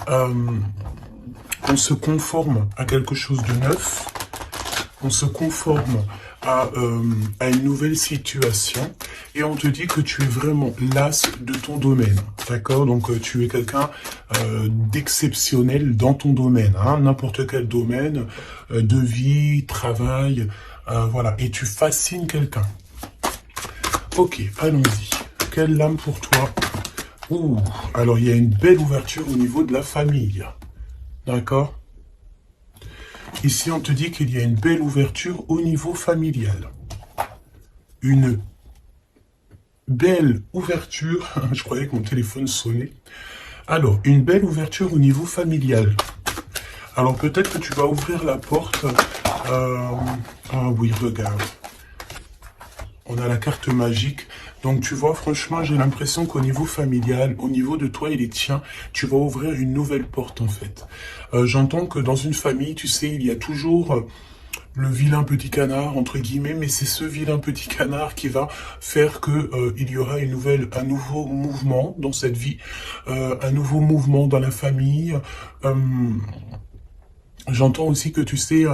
euh, on se conforme à quelque chose de neuf, on se conforme à une nouvelle situation et on te dit que tu es vraiment l'as de ton domaine, d'accord? Donc tu es quelqu'un d'exceptionnel dans ton domaine, hein, n'importe quel domaine de vie, travail, voilà, et tu fascines quelqu'un. Ok, allons-y. Quelle lame pour toi? Ouh, alors il y a une belle ouverture au niveau de la famille, d'accord? Ici, on te dit qu'il y a une belle ouverture au niveau familial. Une belle ouverture. Je croyais que mon téléphone sonnait. Alors, une belle ouverture au niveau familial. Alors, peut-être que tu vas ouvrir la porte. Ah oui, regarde. On a la carte magique. Donc, tu vois, franchement, j'ai l'impression qu'au niveau familial, au niveau de toi et les tiens, tu vas ouvrir une nouvelle porte, en fait. J'entends que dans une famille, tu sais, il y a toujours le vilain petit canard, entre guillemets, mais c'est ce vilain petit canard qui va faire que il y aura un nouveau mouvement dans cette vie, un nouveau mouvement dans la famille. J'entends aussi que tu sais,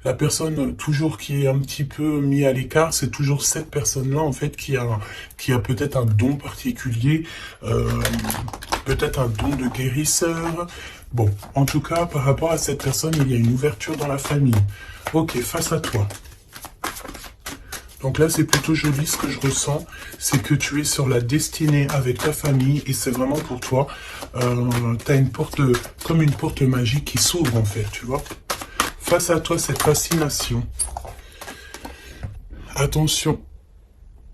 la personne toujours qui est un petit peu mis à l'écart, c'est toujours cette personne-là en fait qui a peut-être un don particulier, euh, peut-être un don de guérisseur. Bon, en tout cas, par rapport à cette personne, il y a une ouverture dans la famille. Ok, face à toi. Donc là, c'est plutôt joli ce que je ressens, c'est que tu es sur la destinée avec ta famille et c'est vraiment pour toi. Tu as une porte, comme une porte magique qui s'ouvre en fait, tu vois. Face à toi, cette fascination. Attention.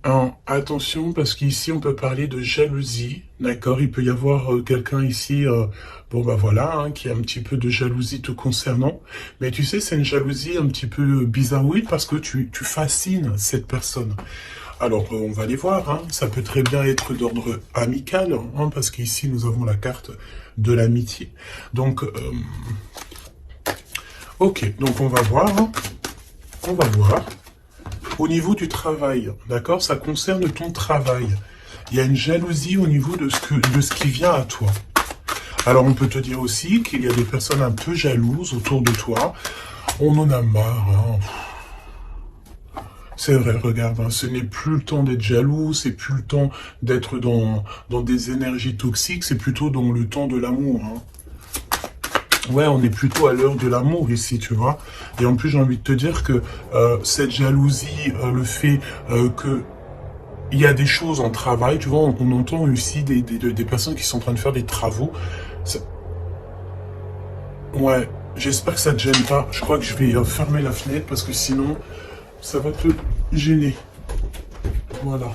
Hein, attention, parce qu'ici, on peut parler de jalousie, d'accord? Il peut y avoir quelqu'un ici, bon bah voilà, hein, qui a un petit peu de jalousie te concernant. Mais tu sais, c'est une jalousie un petit peu bizarroïde parce que tu fascines cette personne. Alors, on va les voir, hein. Ça peut très bien être d'ordre amical, hein, parce qu'ici, nous avons la carte de l'amitié. Donc, ok, donc on va voir, hein. On va voir. Au niveau du travail, d'accord, ça concerne ton travail. Il y a une jalousie au niveau de ce qui vient à toi. Alors, on peut te dire aussi qu'il y a des personnes un peu jalouses autour de toi. On en a marre, hein. C'est vrai, regarde, hein, ce n'est plus le temps d'être jaloux, c'est plus le temps d'être dans des énergies toxiques, c'est plutôt dans le temps de l'amour, hein. Ouais, on est plutôt à l'heure de l'amour ici, tu vois. Et en plus, j'ai envie de te dire que cette jalousie, le fait que il y a des choses en travail, tu vois, on entend aussi des personnes qui sont en train de faire des travaux. Ouais, j'espère que ça te gêne pas. Je crois que je vais fermer la fenêtre parce que sinon, ça va te gêner. Voilà.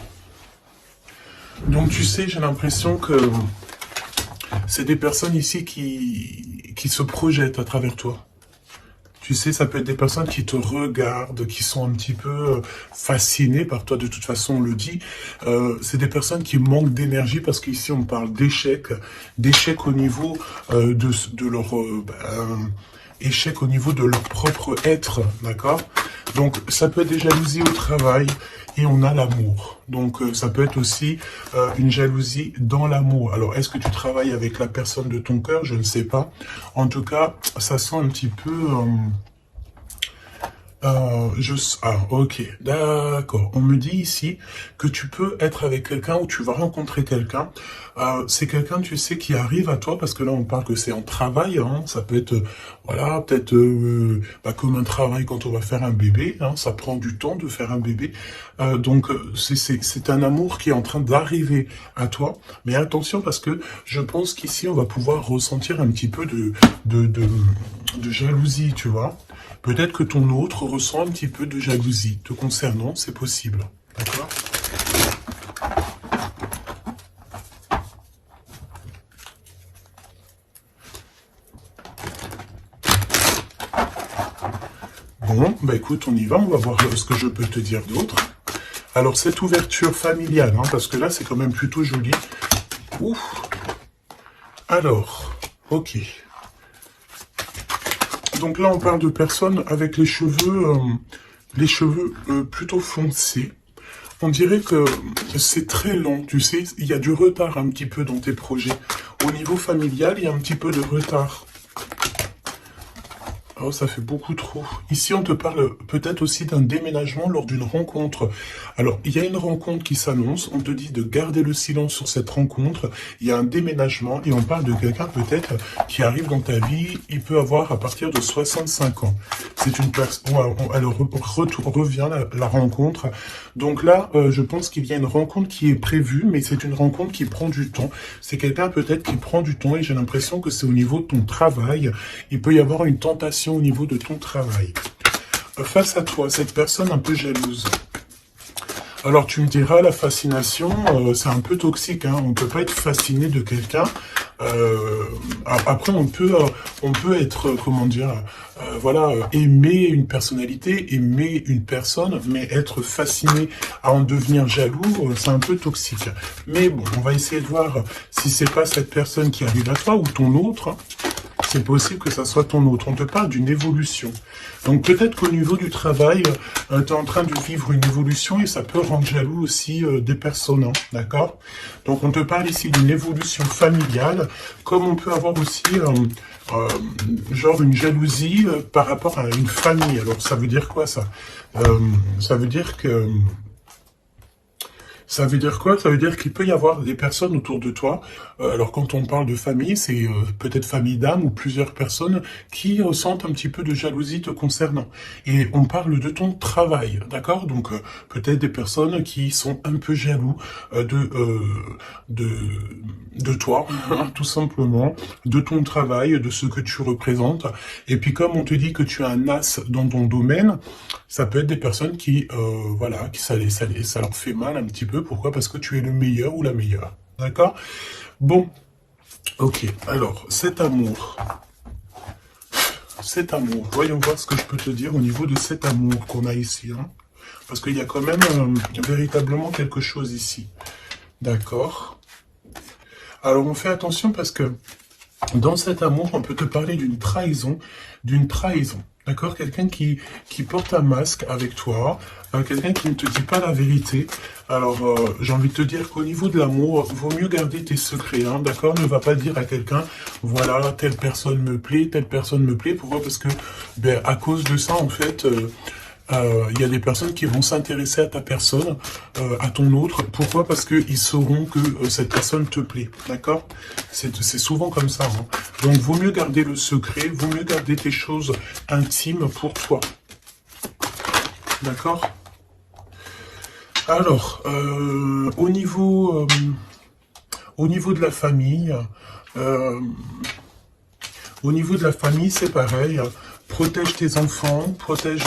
Donc, tu sais, j'ai l'impression que c'est des personnes ici qui se projettent à travers toi. Tu sais, ça peut être des personnes qui te regardent, qui sont un petit peu fascinées par toi, de toute façon, on le dit. C'est des personnes qui manquent d'énergie parce qu'ici, on parle d'échec au niveau de leur... échec au niveau de leur propre être, d'accord? Donc, ça peut être des jalousies au travail et on a l'amour. Donc, ça peut être aussi une jalousie dans l'amour. Alors, est-ce que tu travailles avec la personne de ton cœur? Je ne sais pas. En tout cas, ça sent un petit peu... ok, d'accord. On me dit ici que tu peux être avec quelqu'un ou tu vas rencontrer quelqu'un. C'est quelqu'un, tu sais, qui arrive à toi parce que là, on parle que c'est en travail. Hein, ça peut être, voilà, peut-être comme un travail quand on va faire un bébé. Hein, ça prend du temps de faire un bébé. Donc, c'est un amour qui est en train d'arriver à toi. Mais attention parce que je pense qu'ici, on va pouvoir ressentir un petit peu de jalousie, tu vois. Peut-être que ton autre ressent un petit peu de jalousie te concernant, c'est possible. D'accord? Bon, bah écoute, on y va, on va voir ce que je peux te dire d'autre. Alors, cette ouverture familiale, hein, parce que là, c'est quand même plutôt joli. Ouf. Alors, ok. Donc là, on parle de personnes avec les cheveux plutôt foncés. On dirait que c'est très lent, tu sais, il y a du retard un petit peu dans tes projets. Au niveau familial, il y a un petit peu de retard. Oh, ça fait beaucoup trop. Ici, on te parle peut-être aussi d'un déménagement lors d'une rencontre. Alors, il y a une rencontre qui s'annonce. On te dit de garder le silence sur cette rencontre. Il y a un déménagement et on parle de quelqu'un peut-être qui arrive dans ta vie. Il peut avoir à partir de 65 ans. C'est une personne... Elle revient, la rencontre. Donc là, je pense qu'il y a une rencontre qui est prévue, mais c'est une rencontre qui prend du temps. C'est quelqu'un peut-être qui prend du temps et j'ai l'impression que c'est au niveau de ton travail. Il peut y avoir une tentation au niveau de ton travail. Face à toi, cette personne un peu jalouse. Alors tu me diras, la fascination, c'est un peu toxique, hein. On ne peut pas être fasciné de quelqu'un. Après, on peut être, comment dire, voilà, aimer une personnalité, aimer une personne, mais être fasciné à en devenir jaloux, c'est un peu toxique. Mais bon, on va essayer de voir si c'est pas cette personne qui arrive à toi ou ton autre, hein. C'est possible que ça soit ton autre. On te parle d'une évolution. Donc peut-être qu'au niveau du travail, tu es en train de vivre une évolution et ça peut rendre jaloux aussi des personnes, hein, d'accord? Donc on te parle ici d'une évolution familiale, comme on peut avoir aussi genre une jalousie par rapport à une famille. Alors ça veut dire quoi ça? Ça veut dire que... Ça veut dire quoi? Ça veut dire qu'il peut y avoir des personnes autour de toi. Alors quand on parle de famille, c'est peut-être famille d'âme ou plusieurs personnes qui ressentent un petit peu de jalousie te concernant. Et on parle de ton travail, d'accord? Donc peut-être des personnes qui sont un peu jaloux de toi, tout simplement, de ton travail, de ce que tu représentes. Et puis comme on te dit que tu es un as dans ton domaine, ça peut être des personnes qui, voilà, qui ça leur fait mal un petit peu. Pourquoi? Parce que tu es le meilleur ou la meilleure. D'accord? Bon. Ok. Alors, cet amour. Cet amour. Voyons voir ce que je peux te dire au niveau de cet amour qu'on a ici. Hein. Parce qu'il y a quand même véritablement quelque chose ici. D'accord? Alors, on fait attention parce que dans cet amour, on peut te parler d'une trahison. D'une trahison. D'accord? Quelqu'un qui porte un masque avec toi, quelqu'un qui ne te dit pas la vérité. Alors, j'ai envie de te dire qu'au niveau de l'amour, vaut mieux garder tes secrets, hein, d'accord? Ne va pas dire à quelqu'un, voilà, telle personne me plaît, telle personne me plaît. Pourquoi? Parce que, ben, à cause de ça, en fait... il y a des personnes qui vont s'intéresser à ta personne, à ton autre. Pourquoi? Parce qu'ils sauront que cette personne te plaît. D'accord? C'est souvent comme ça. Hein. Donc, vaut mieux garder le secret, vaut mieux garder tes choses intimes pour toi. D'accord? Alors, au niveau de la famille, c'est pareil. Protège tes enfants, protège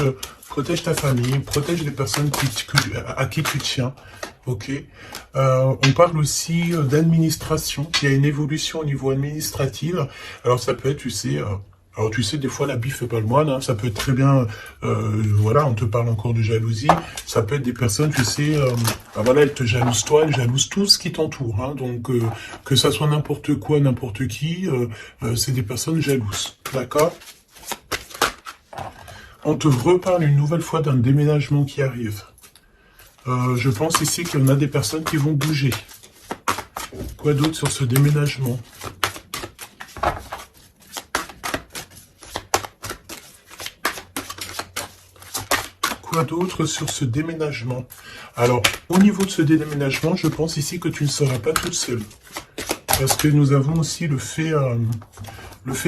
ta famille, protège les personnes à qui tu tiens. Ok. On parle aussi d'administration. Il y a une évolution au niveau administratif. Alors ça peut être, tu sais, des fois l'habit fait pas le moine. Hein, ça peut être très bien. Voilà, on te parle encore de jalousie. Ça peut être des personnes, tu sais, ben voilà, elles te jalousent toi, elles jalousent tout ce qui t'entoure. Hein, donc que ça soit n'importe quoi, n'importe qui, c'est des personnes jalouses. D'accord? On te reparle une nouvelle fois d'un déménagement qui arrive. Je pense ici qu'il y en a des personnes qui vont bouger. Quoi d'autre sur ce déménagement? Quoi d'autre sur ce déménagement? Alors, au niveau de ce déménagement, je pense ici que tu ne seras pas toute seule. Parce que nous avons aussi le fait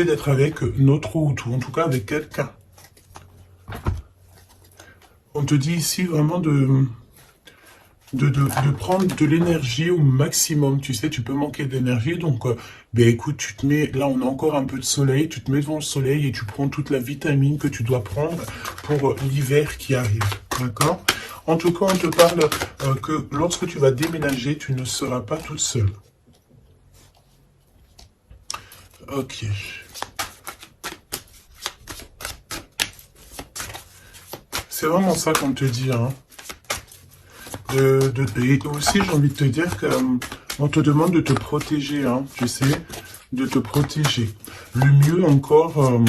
d'être avec notre route, ou en tout cas avec quelqu'un. On te dit ici vraiment de prendre de l'énergie au maximum. Tu sais, tu peux manquer d'énergie. Donc, ben écoute, tu te mets... Là, on a encore un peu de soleil. Tu te mets devant le soleil et tu prends toute la vitamine que tu dois prendre pour l'hiver qui arrive. D'accord? En tout cas, on te parle que lorsque tu vas déménager, tu ne seras pas toute seule. Ok. C'est vraiment ça qu'on te dit, hein. Et aussi, j'ai envie de te dire qu'on te demande de te protéger, hein, tu sais, de te protéger. Le mieux encore,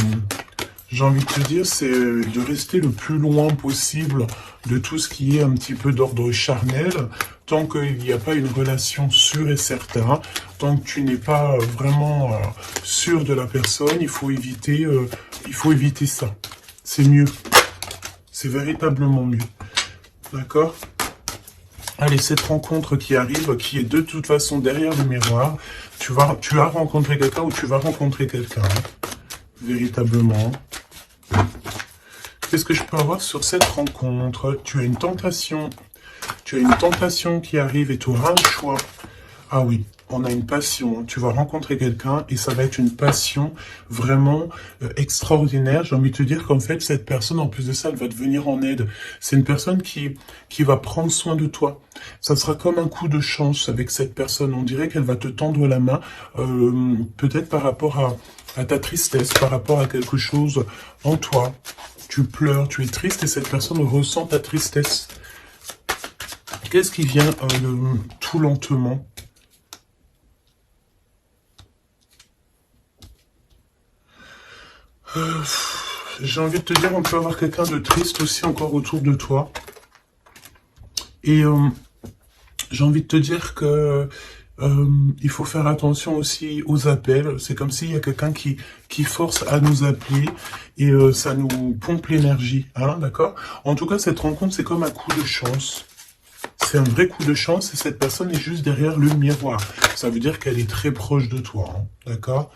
j'ai envie de te dire, c'est de rester le plus loin possible de tout ce qui est un petit peu d'ordre charnel, tant qu'il n'y a pas une relation sûre et certaine. Tant que tu n'es pas vraiment sûr de la personne, il faut éviter ça. C'est mieux. C'est véritablement mieux. D'accord? Allez, cette rencontre qui arrive, qui est de toute façon derrière le miroir, tu as rencontré quelqu'un ou tu vas rencontrer quelqu'un. Véritablement. Qu'est-ce que je peux avoir sur cette rencontre? Tu as une tentation. Tu as une tentation qui arrive et tu auras un choix. Ah oui, on a une passion. Tu vas rencontrer quelqu'un et ça va être une passion vraiment extraordinaire. J'ai envie de te dire qu'en fait, cette personne, en plus de ça, elle va te venir en aide. C'est une personne qui va prendre soin de toi. Ça sera comme un coup de chance avec cette personne. On dirait qu'elle va te tendre la main, peut-être par rapport à ta tristesse, par rapport à quelque chose en toi. Tu pleures, tu es triste et cette personne ressent ta tristesse. Qu'est-ce qui vient tout lentement? J'ai envie de te dire, on peut avoir quelqu'un de triste aussi encore autour de toi. Et j'ai envie de te dire que il faut faire attention aussi aux appels. C'est comme s'il y a quelqu'un qui force à nous appeler et ça nous pompe l'énergie. Hein, d'accord? En tout cas, cette rencontre, c'est comme un coup de chance. C'est un vrai coup de chance et cette personne est juste derrière le miroir. Ça veut dire qu'elle est très proche de toi. Hein, d'accord?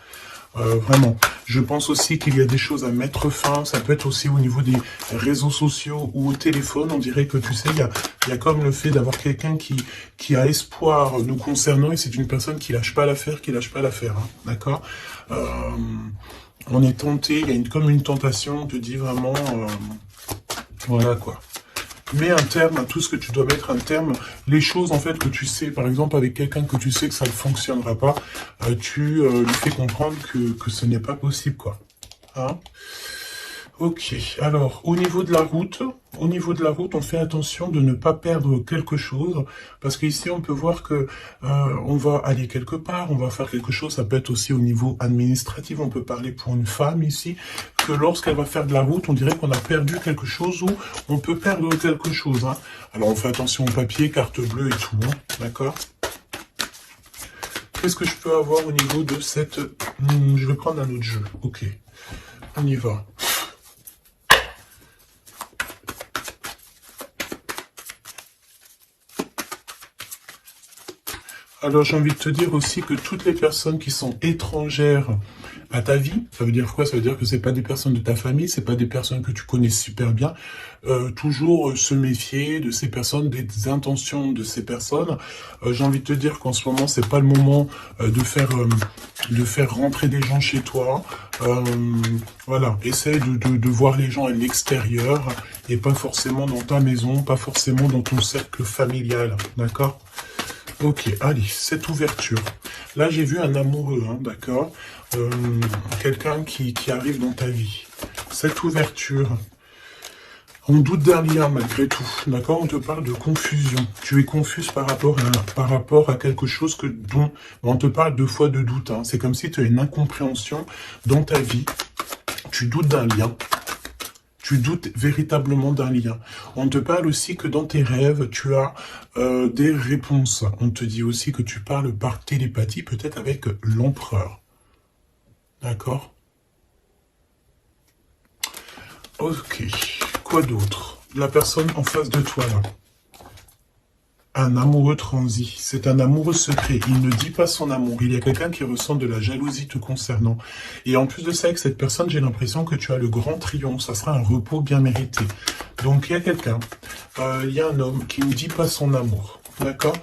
Vraiment. Je pense aussi qu'il y a des choses à mettre fin. Ça peut être aussi au niveau des réseaux sociaux ou au téléphone. On dirait que, tu sais, il y a comme le fait d'avoir quelqu'un qui a espoir nous concernant et c'est une personne qui lâche pas l'affaire, hein, d'accord? On est tenté, il y a comme une tentation, on te dit vraiment, voilà quoi. Mets un terme à tout ce que tu dois mettre un terme. Les choses, en fait, que tu sais, par exemple, avec quelqu'un que tu sais que ça ne fonctionnera pas, tu lui fais comprendre que ce n'est pas possible, quoi. Hein? Ok, alors, au niveau de la route, on fait attention de ne pas perdre quelque chose, parce qu'ici, on peut voir que on va aller quelque part, on va faire quelque chose, ça peut être aussi au niveau administratif, on peut parler pour une femme ici, que lorsqu'elle va faire de la route, on dirait qu'on a perdu quelque chose ou on peut perdre quelque chose. Hein. Alors, on fait attention au papier, carte bleue et tout, hein, d'accord? Qu'est-ce que je peux avoir au niveau de cette... je vais prendre un autre jeu, ok, on y va. Alors j'ai envie de te dire aussi que toutes les personnes qui sont étrangères à ta vie, ça veut dire quoi? Ça veut dire que c'est pas des personnes de ta famille, c'est pas des personnes que tu connais super bien. Toujours se méfier de ces personnes, des intentions de ces personnes. J'ai envie de te dire qu'en ce moment c'est pas le moment de faire rentrer des gens chez toi. Voilà, essaie de voir les gens à l'extérieur et pas forcément dans ta maison, pas forcément dans ton cercle familial, d'accord? Ok, allez, cette ouverture. Là, j'ai vu un amoureux, hein, d'accord? Quelqu'un qui arrive dans ta vie. Cette ouverture. On doute d'un lien malgré tout, d'accord? On te parle de confusion. Tu es confuse par rapport à quelque chose dont on te parle deux fois de doute. Hein. C'est comme si tu as une incompréhension dans ta vie. Tu doutes d'un lien. Tu doutes véritablement d'un lien. On te parle aussi que dans tes rêves, tu as des réponses. On te dit aussi que tu parles par télépathie, peut-être avec l'empereur. D'accord? Ok. Quoi d'autre? La personne en face de toi, là. Un amoureux transi, c'est un amoureux secret, il ne dit pas son amour, il y a quelqu'un qui ressent de la jalousie te concernant. Et en plus de ça, avec cette personne, j'ai l'impression que tu as le grand triomphe, ça sera un repos bien mérité. Donc il y a quelqu'un, il y a un homme qui ne dit pas son amour, d'accord?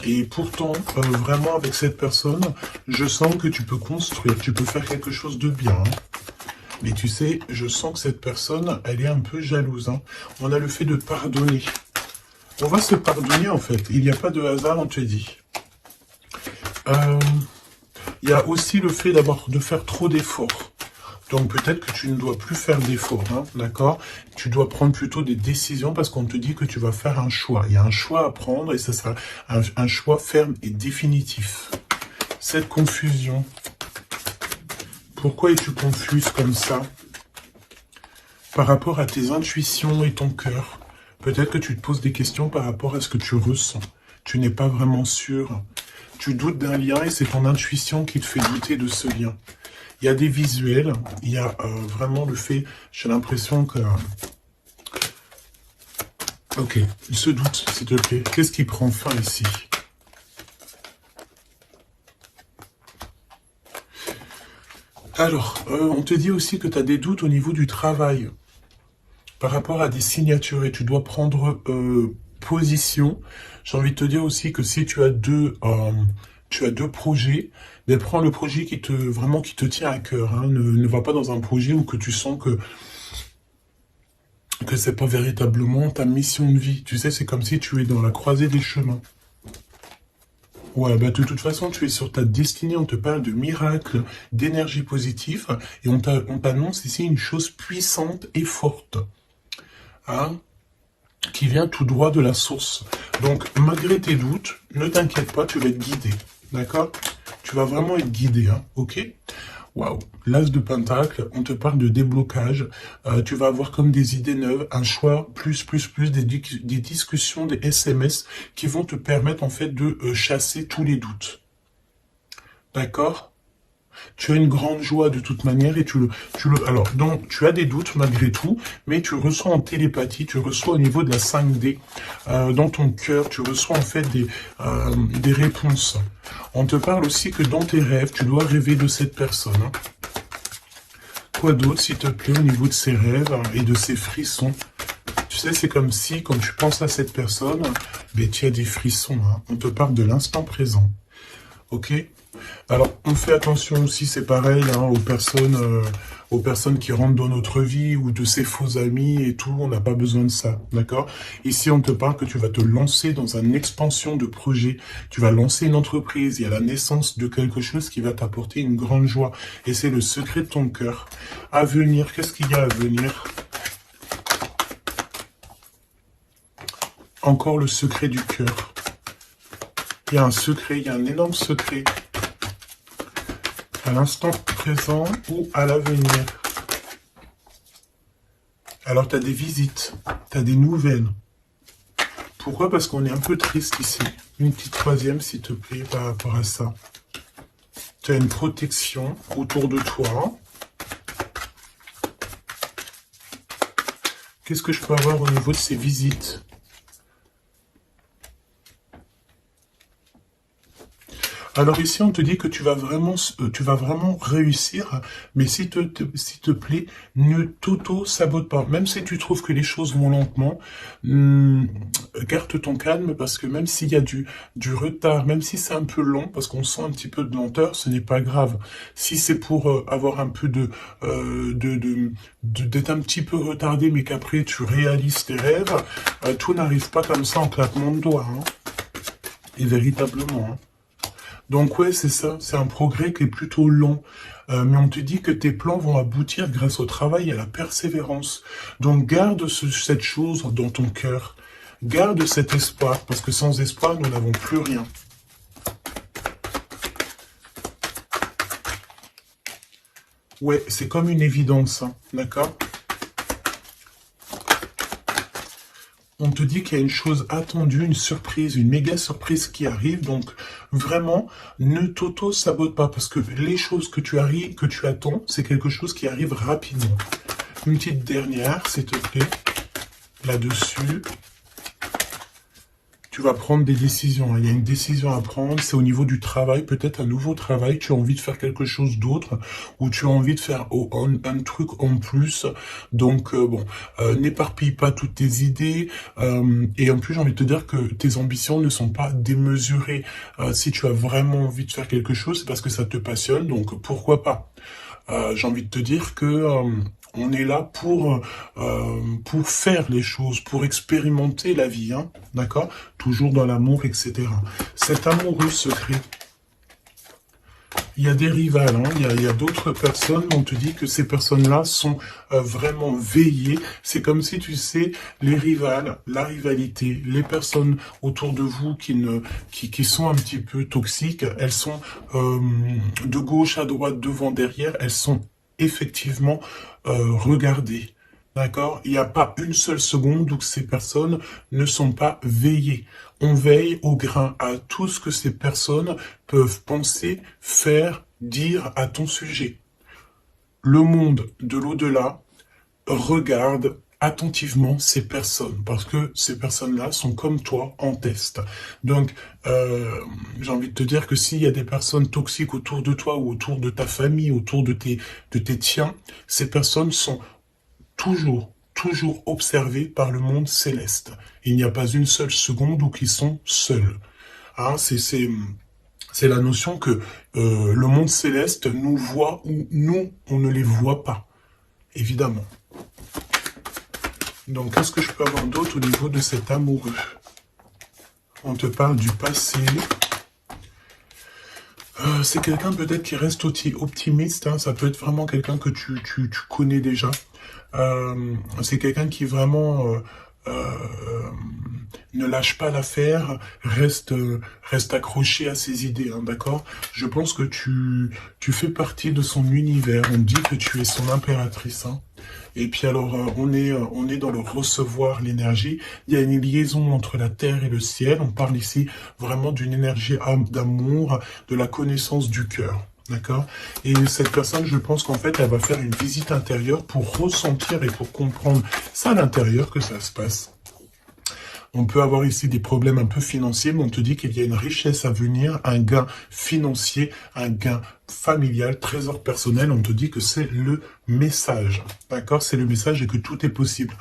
Et pourtant, vraiment avec cette personne, je sens que tu peux construire, tu peux faire quelque chose de bien. Hein. Mais tu sais, je sens que cette personne, elle est un peu jalouse. Hein. On a le fait de pardonner. On va se pardonner, en fait. Il n'y a pas de hasard, on te dit. Il y a aussi le fait de faire trop d'efforts. Donc, peut-être que tu ne dois plus faire d'efforts, hein, d'accord? Tu dois prendre plutôt des décisions parce qu'on te dit que tu vas faire un choix. Il y a un choix à prendre et ce sera un choix ferme et définitif. Cette confusion. Pourquoi es-tu confuse comme ça? Par rapport à tes intuitions et ton cœur. Peut-être que tu te poses des questions par rapport à ce que tu ressens. Tu n'es pas vraiment sûr. Tu doutes d'un lien et c'est ton intuition qui te fait douter de ce lien. Il y a des visuels, il y a vraiment le fait, j'ai l'impression que... Ok, il se doute, s'il te plaît. Qu'est-ce qui prend fin ici? Alors, on te dit aussi que tu as des doutes au niveau du travail par rapport à des signatures et tu dois prendre position. J'ai envie de te dire aussi que si tu as deux projets, ben prends le projet qui te tient à cœur. Hein. Ne va pas dans un projet où que tu sens que c'est pas véritablement ta mission de vie. Tu sais, c'est comme si tu es dans la croisée des chemins. Ouais, bah de toute façon, tu es sur ta destinée, on te parle de miracles, d'énergie positive, et on t'annonce ici une chose puissante et forte, hein, qui vient tout droit de la source. Donc, malgré tes doutes, ne t'inquiète pas, tu vas être guidé, d'accord? Tu vas vraiment être guidé, hein, ok? Waouh, l'as de pentacle, on te parle de déblocage, tu vas avoir comme des idées neuves, un choix, plus, des discussions, des SMS qui vont te permettre en fait de chasser tous les doutes. D'accord? Tu as une grande joie de toute manière et alors, donc, tu as des doutes malgré tout, mais tu reçois en télépathie, tu reçois au niveau de la 5D, dans ton cœur, tu reçois en fait des réponses. On te parle aussi que dans tes rêves, tu dois rêver de cette personne. Hein. Quoi d'autre, s'il te plaît, au niveau de ces rêves et de ces frissons? Tu sais, c'est comme si, quand tu penses à cette personne, ben, tu as des frissons. Hein. On te parle de l'instant présent. Ok? Alors, on fait attention aussi, c'est pareil, hein, aux personnes qui rentrent dans notre vie ou de ces faux amis et tout, on n'a pas besoin de ça, d'accord? Ici, on te parle que tu vas te lancer dans une expansion de projet, tu vas lancer une entreprise, il y a la naissance de quelque chose qui va t'apporter une grande joie, et c'est le secret de ton cœur. À venir, qu'est-ce qu'il y a à venir? Encore le secret du cœur. Il y a un secret, il y a un énorme secret. À l'instant présent ou à l'avenir. Alors, tu as des visites, tu as des nouvelles. Pourquoi? Parce qu'on est un peu triste ici. Une petite troisième, s'il te plaît, par rapport à ça. Tu as une protection autour de toi. Qu'est-ce que je peux avoir au niveau de ces visites? Alors ici, on te dit que tu vas vraiment réussir, mais s'il te plaît, ne t'auto-sabote pas. Même si tu trouves que les choses vont lentement, garde ton calme, parce que même s'il y a du retard, même si c'est un peu long, parce qu'on sent un petit peu de lenteur, ce n'est pas grave. Si c'est pour avoir un peu d'être un petit peu retardé, mais qu'après tu réalises tes rêves, tout n'arrive pas comme ça en claquement de doigts. Hein. Et véritablement, hein. Donc ouais, c'est ça, c'est un progrès qui est plutôt long. Mais on te dit que tes plans vont aboutir grâce au travail et à la persévérance. Donc garde cette chose dans ton cœur. Garde cet espoir, parce que sans espoir, nous n'avons plus rien. Ouais, c'est comme une évidence, hein, d'accord? On te dit qu'il y a une chose attendue, une surprise, une méga surprise qui arrive. Donc, vraiment, ne t'auto-sabote pas. Parce que les choses que tu attends, c'est quelque chose qui arrive rapidement. Une petite dernière, s'il te plaît. Là-dessus. Tu vas prendre des décisions. Il y a une décision à prendre. C'est au niveau du travail. Peut-être un nouveau travail. Tu as envie de faire quelque chose d'autre. Ou tu as envie de faire un truc en plus. Donc, n'éparpille pas toutes tes idées. Et en plus, j'ai envie de te dire que tes ambitions ne sont pas démesurées. Si tu as vraiment envie de faire quelque chose, c'est parce que ça te passionne. Donc, pourquoi pas? J'ai envie de te dire que on est là pour faire les choses, pour expérimenter la vie, hein, d'accord? Toujours dans l'amour, etc. Cet amoureux secret, il y a des rivales, hein, il y a d'autres personnes, on te dit que ces personnes-là sont vraiment veillées. C'est comme si, tu sais, les rivales, la rivalité, les personnes autour de vous qui sont un petit peu toxiques, elles sont de gauche à droite, devant, derrière, elles sont effectivement regardées. D'accord? Il n'y a pas une seule seconde où ces personnes ne sont pas veillées. On veille au grain à tout ce que ces personnes peuvent penser, faire, dire à ton sujet. Le monde de l'au-delà regarde attentivement ces personnes, parce que ces personnes-là sont comme toi en test. Donc, j'ai envie de te dire que s'il y a des personnes toxiques autour de toi ou autour de ta famille, autour de tes tiens, ces personnes sont toujours observés par le monde céleste. Il n'y a pas une seule seconde où ils sont seuls. Hein, c'est la notion que le monde céleste nous voit ou nous, on ne les voit pas, évidemment. Donc, qu'est-ce que je peux avoir d'autre au niveau de cet amoureux? On te parle du passé. C'est quelqu'un peut-être qui reste optimiste. Hein, ça peut être vraiment quelqu'un que tu connais déjà. C'est quelqu'un qui vraiment ne lâche pas l'affaire, reste accroché à ses idées, hein, d'accord? Je pense que tu fais partie de son univers. On dit que tu es son impératrice, hein. Et puis alors, on est dans le recevoir l'énergie. Il y a une liaison entre la terre et le ciel. On parle ici vraiment d'une énergie d'amour, de la connaissance du cœur. D'accord? Et cette personne, je pense qu'en fait, elle va faire une visite intérieure pour ressentir et pour comprendre ça à l'intérieur que ça se passe. On peut avoir ici des problèmes un peu financiers, mais on te dit qu'il y a une richesse à venir, un gain financier, un gain familial, trésor personnel. On te dit que c'est le message, d'accord? C'est le message et que tout est possible.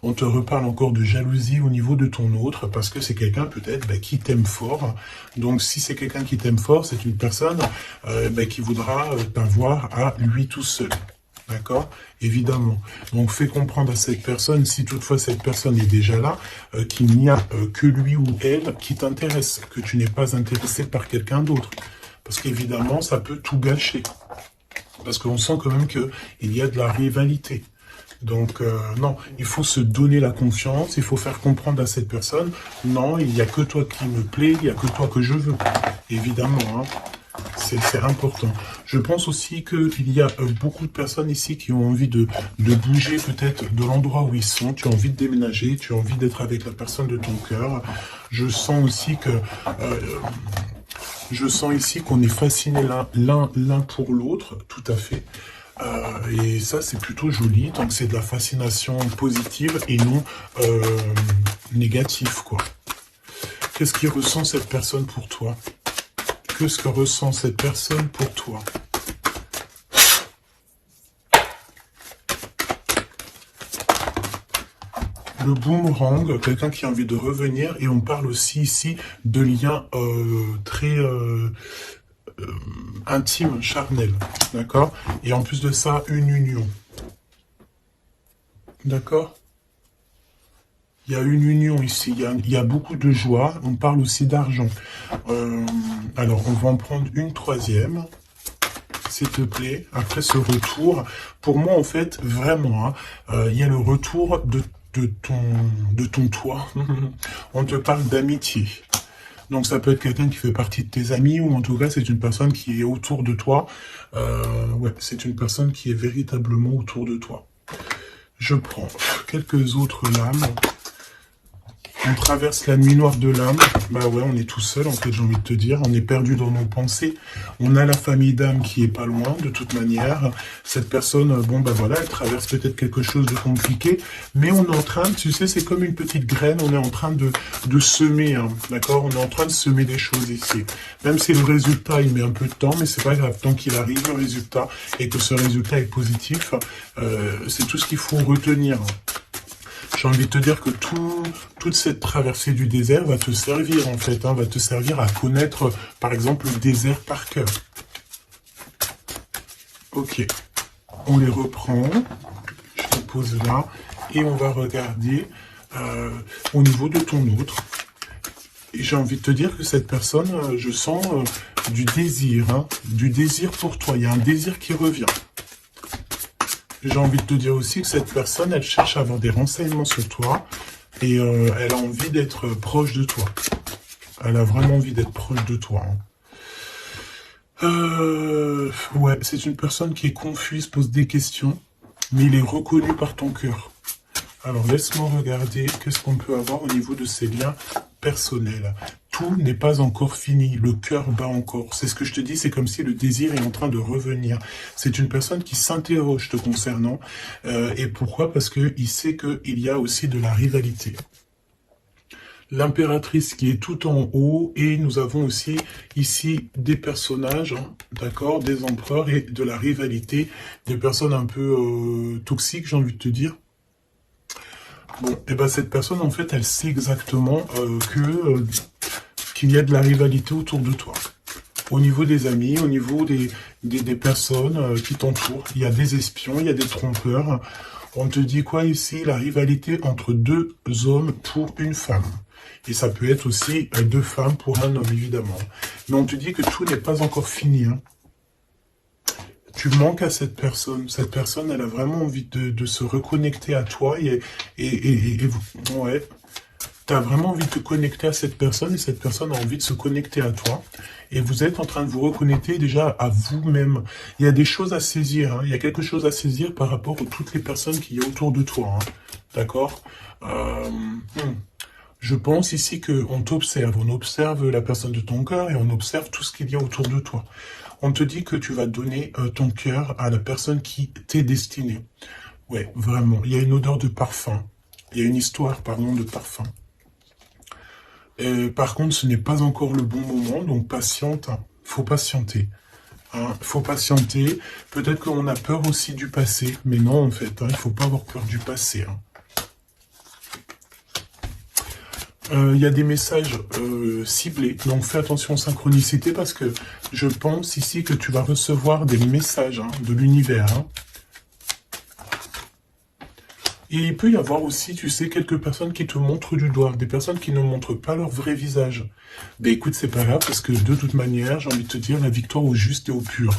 On te reparle encore de jalousie au niveau de ton autre, parce que c'est quelqu'un peut-être qui t'aime fort. Donc si c'est quelqu'un qui t'aime fort, c'est une personne qui voudra t'avoir à lui tout seul. D'accord? Évidemment. Donc, fais comprendre à cette personne, si toutefois cette personne est déjà là, qu'il n'y a que lui ou elle qui t'intéresse, que tu n'es pas intéressé par quelqu'un d'autre. Parce qu'évidemment, ça peut tout gâcher. Parce qu'on sent quand même qu'il y a de la rivalité. Donc, non, il faut se donner la confiance, il faut faire comprendre à cette personne, non, il n'y a que toi qui me plaît, il n'y a que toi que je veux. Évidemment, hein. C'est important. Je pense aussi qu'il y a beaucoup de personnes ici qui ont envie de bouger peut-être de l'endroit où ils sont. Tu as envie de déménager, tu as envie d'être avec la personne de ton cœur. Je sens aussi que... je sens ici qu'on est fascinés l'un pour l'autre, tout à fait. Et ça, c'est plutôt joli. Donc, c'est de la fascination positive et non négative, quoi. Qu'est-ce qui ressent cette personne pour toi ? Qu'est-ce que ressent cette personne pour toi? Le boomerang, quelqu'un qui a envie de revenir, et on parle aussi ici de liens très intimes, charnels, d'accord? Et en plus de ça, une union. D'accord? Il y a une union ici, il y a beaucoup de joie, on parle aussi d'argent. Alors, on va en prendre une troisième, s'il te plaît, après ce retour. Pour moi, en fait, vraiment, hein, il y a le retour de ton toi. On te parle d'amitié. Donc, ça peut être quelqu'un qui fait partie de tes amis, ou en tout cas, c'est une personne qui est autour de toi. Ouais, c'est une personne qui est véritablement autour de toi. Je prends quelques autres lames. On traverse la nuit noire de l'âme. Bah ouais, on est tout seul, en fait, j'ai envie de te dire. On est perdu dans nos pensées. On a la famille d'âme qui est pas loin, de toute manière. Cette personne, bon, bah voilà, elle traverse peut-être quelque chose de compliqué. Mais on est en train, tu sais, c'est comme une petite graine. On est en train de semer, hein, d'accord? On est en train de semer des choses ici. Même si le résultat, il met un peu de temps, mais c'est pas grave. Tant qu'il arrive, le résultat, et que ce résultat est positif, c'est tout ce qu'il faut retenir. J'ai envie de te dire que toute cette traversée du désert va te servir, en fait, hein, va te servir à connaître, par exemple, le désert par cœur. Ok, on les reprend, je les pose là, et on va regarder au niveau de ton autre. Et j'ai envie de te dire que cette personne, je sens du désir pour toi. Il y a un désir qui revient. J'ai envie de te dire aussi que cette personne, elle cherche à avoir des renseignements sur toi et elle a envie d'être proche de toi. Elle a vraiment envie d'être proche de toi. Hein. Ouais, c'est une personne qui est confuse, pose des questions. mais il est reconnu par ton cœur. Alors, laisse-moi regarder qu'est-ce qu'on peut avoir au niveau de ces liens personnels. Tout n'est pas encore fini, le cœur bat encore. C'est ce que je te dis, c'est comme si le désir est en train de revenir. C'est une personne qui s'interroge te concernant. Et pourquoi? Parce qu'il sait qu'il y a aussi de la rivalité. L'impératrice qui est tout en haut, et nous avons aussi ici des personnages, hein, d'accord, des empereurs et de la rivalité, des personnes un peu toxiques, j'ai envie de te dire. Bon, et ben cette personne, en fait, elle sait exactement qu'il y a de la rivalité autour de toi. Au niveau des amis, au niveau des personnes qui t'entourent. Il y a des espions, il y a des trompeurs. On te dit quoi ici? La rivalité entre deux hommes pour une femme. Et ça peut être aussi deux femmes pour un homme, évidemment. Mais on te dit que tout n'est pas encore fini, hein. Tu manques à cette personne. Cette personne, elle a vraiment envie de se reconnecter à toi. Ouais, tu as vraiment envie de te connecter à cette personne et cette personne a envie de se connecter à toi. Et vous êtes en train de vous reconnecter déjà à vous-même. Il y a des choses à saisir. Hein. Il y a quelque chose à saisir par rapport à toutes les personnes qu'il y a autour de toi. Hein. D'accord. Je pense ici qu'on t'observe. On observe la personne de ton cœur et on observe tout ce qu'il y a autour de toi. On te dit que tu vas donner ton cœur à la personne qui t'est destinée. Ouais, vraiment. Il y a une odeur de parfum. Il y a une histoire, pardon, de parfum. Par contre, ce n'est pas encore le bon moment, donc patiente. Hein. Faut patienter. Hein. Faut patienter. Peut-être qu'on a peur aussi du passé, mais non, en fait. Hein, il ne faut pas avoir peur du passé. Hein. Y a des messages ciblés, donc fais attention aux synchronicités parce que je pense ici que tu vas recevoir des messages hein, de l'univers. Hein. Et il peut y avoir aussi, tu sais, quelques personnes qui te montrent du doigt, des personnes qui ne montrent pas leur vrai visage. Ben écoute, c'est pas grave parce que de toute manière, j'ai envie de te dire la victoire au juste et au pur.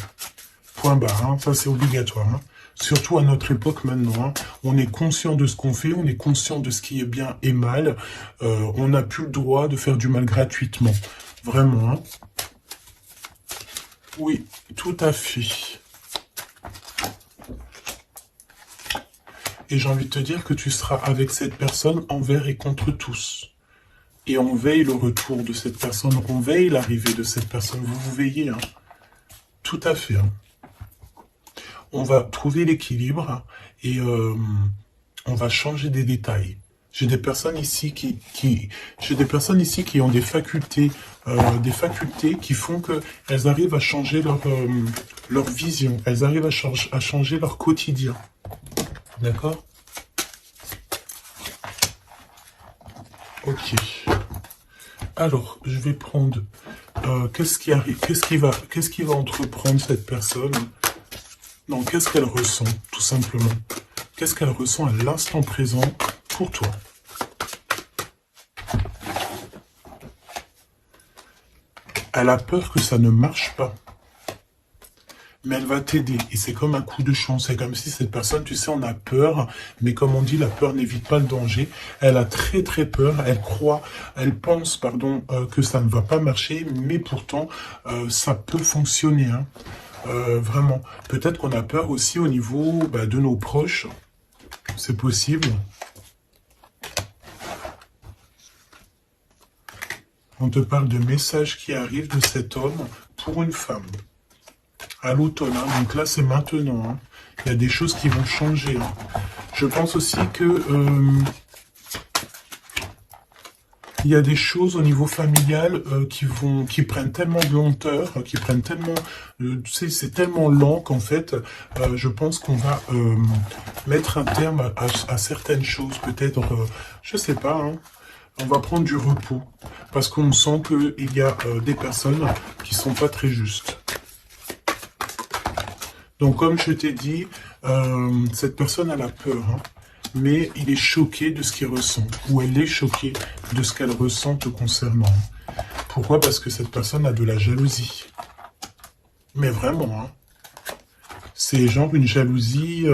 Point barre, hein, ça c'est obligatoire. Hein. Surtout à notre époque maintenant, hein, on est conscient de ce qu'on fait, on est conscient de ce qui est bien et mal. On n'a plus le droit de faire du mal gratuitement. Vraiment. Hein. Oui, tout à fait. Et j'ai envie de te dire que tu seras avec cette personne envers et contre tous. Et on veille le retour de cette personne, on veille l'arrivée de cette personne. Vous veillez. Hein. Tout à fait. Hein. On va trouver l'équilibre et on va changer des détails. J'ai des personnes ici qui ont des facultés qui font que elles arrivent à changer leur vision, elles arrivent à changer leur quotidien. D'accord? Ok. Alors, je vais prendre qu'est-ce qui arrive, qu'est-ce qui va entreprendre cette personne? Non, qu'est-ce qu'elle ressent, tout simplement? Qu'est-ce qu'elle ressent à l'instant présent pour toi? Elle a peur que ça ne marche pas. Mais elle va t'aider. Et c'est comme un coup de chance. C'est comme si cette personne, tu sais, on a peur. Mais comme on dit, la peur n'évite pas le danger. Elle a très très peur. Elle pense, que ça ne va pas marcher. Mais pourtant, ça peut fonctionner. Hein. Vraiment. Peut-être qu'on a peur aussi au niveau de nos proches. C'est possible. On te parle de messages qui arrivent de cet homme pour une femme. À l'automne, hein. Donc là c'est maintenant. Hein. Il y a des choses qui vont changer. Hein. Je pense aussi que il y a des choses au niveau familial qui prennent tellement de lenteur, qui prennent tellement, tu sais, c'est tellement lent qu'en fait, je pense qu'on va mettre un terme à certaines choses, peut-être, je sais pas. Hein. On va prendre du repos parce qu'on sent qu'il y a des personnes qui sont pas très justes. Donc, comme je t'ai dit, cette personne a la peur, hein, mais il est choqué de ce qu'il ressent, ou elle est choquée de ce qu'elle ressent te concernant. Pourquoi? Parce que cette personne a de la jalousie. Mais vraiment, hein, c'est genre une jalousie...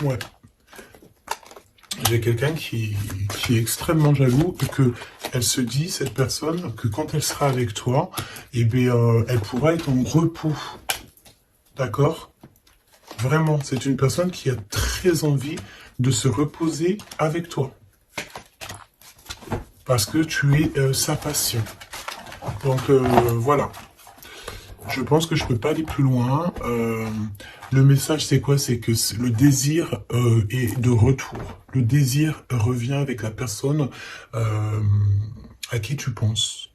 Ouais. J'ai quelqu'un qui est extrêmement jaloux et que elle se dit, cette personne, que quand elle sera avec toi, eh bien, elle pourra être en repos. D'accord? Vraiment, c'est une personne qui a très envie de se reposer avec toi. Parce que tu es sa passion. Donc, voilà. Je pense que je peux pas aller plus loin. Le message, c'est quoi? C'est que le désir est de retour. Le désir revient avec la personne à qui tu penses.